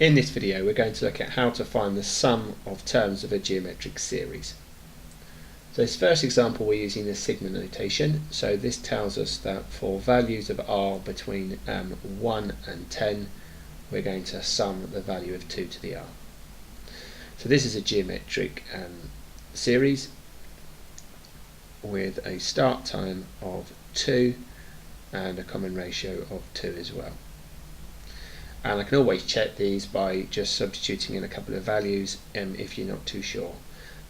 In this video we're going to look at how to find the sum of terms of a geometric series. So this first example we're using the sigma notation, so this tells us that for values of r between 1 and 10 we're going to sum the value of 2 to the r. So this is a geometric series with a start time of 2 and a common ratio of 2 as well. And I can always check these by just substituting in a couple of values if you're not too sure.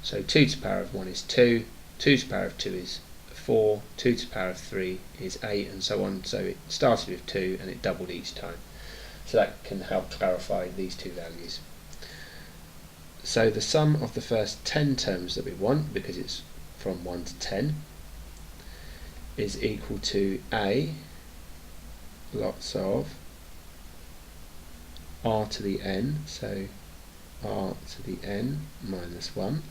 So 2 to the power of 1 is 2, 2 to the power of 2 is 4, 2 to the power of 3 is 8, and so on. So it started with 2 and it doubled each time. So that can help clarify these two values. So the sum of the first 10 terms that we want, because it's from 1 to 10, is equal to a lots of r to the n, so r to the n minus 1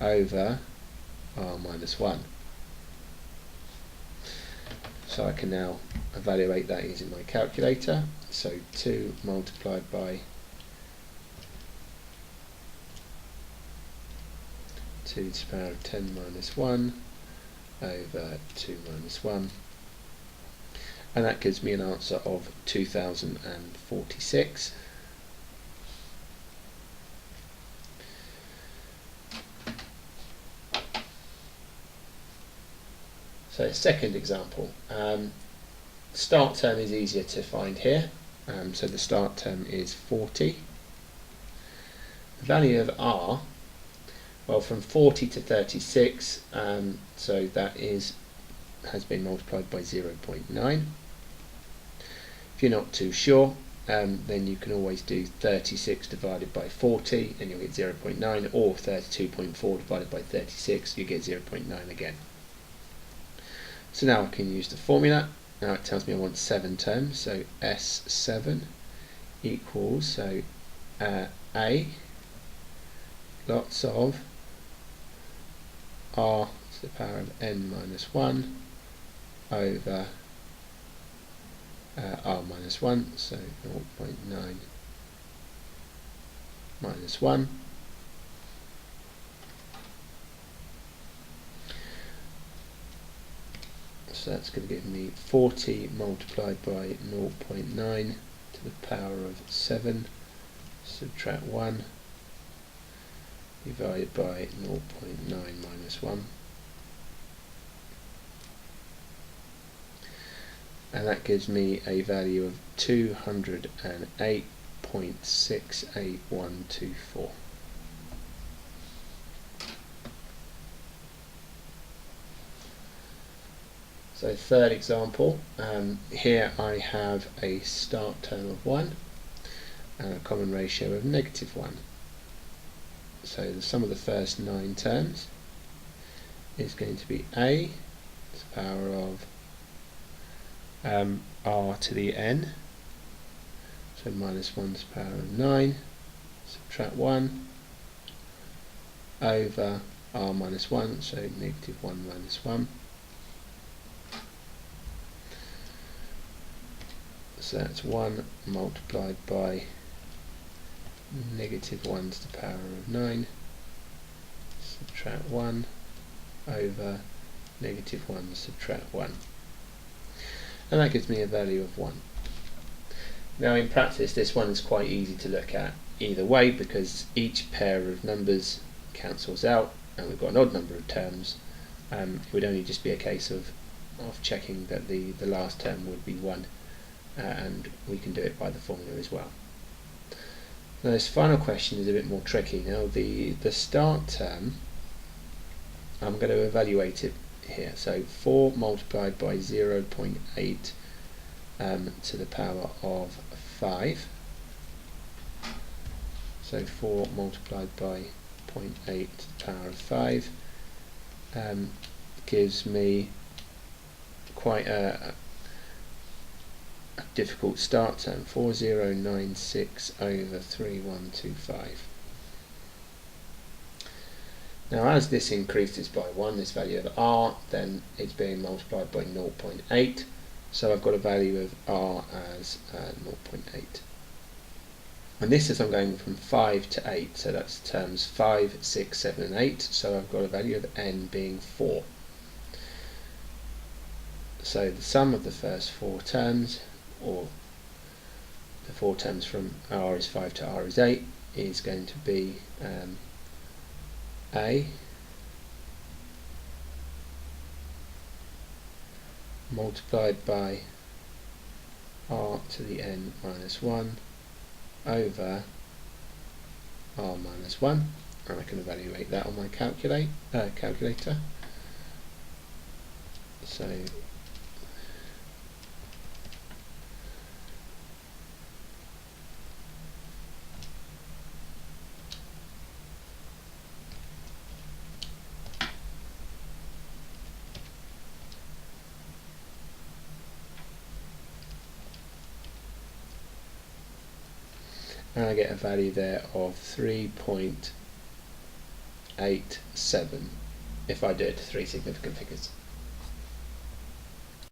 over r minus 1. So I can now evaluate that using my calculator. So 2 multiplied by 2 to the power of 10 minus 1 over 2 minus 1. And that gives me an answer of 2046. So second example, start term is easier to find here, so the start term is 40. The value of r, well, from 40 to 36, so that has been multiplied by 0.9. If you're not too sure, then you can always do 36 divided by 40 and you'll get 0.9, or 32.4 divided by 36, you get 0.9 again. So now I can use the formula. Now it tells me I want 7 terms, so S7 equals, so A lots of r to the power of n minus 1 over r minus 1, so 0.9 minus 1. So that's going to give me 40 multiplied by 0.9 to the power of 7, subtract 1, divided by 0.9 minus 1. And that gives me a value of 208.68124. So third example, here I have a start term of 1 and a common ratio of -1. So the sum of the first 9 terms is going to be a to the power of r to the n, so minus 1 to the power of 9, subtract 1, over r minus 1, so -1 minus 1. So that's 1 multiplied by -1 to the power of 9, subtract 1, over -1 subtract 1. And that gives me a value of 1. Now in practice this one is quite easy to look at either way, because each pair of numbers cancels out and we've got an odd number of terms. It would only just be a case of checking that the last term would be 1. And we can do it by the formula as well. Now this final question is a bit more tricky. Now the start term, I'm going to evaluate it here. So 4 multiplied by 0.8 to the power of 5. So 4 multiplied by 0.8 to the power of 5 gives me quite a difficult start term, 4096 over 3125. Now as this increases by 1, this value of r, then it's being multiplied by 0.8, so I've got a value of r as 0.8. And this is I'm going from 5 to 8, so that's terms 5, 6, 7 and 8, so I've got a value of n being 4. So the sum of the first 4 terms, or the 4 terms from r is 5 to r is 8, is going to be a multiplied by r to the n minus 1 over r minus 1, and I can evaluate that on my calculator. So and I get a value there of 3.87 if I did 3 significant figures.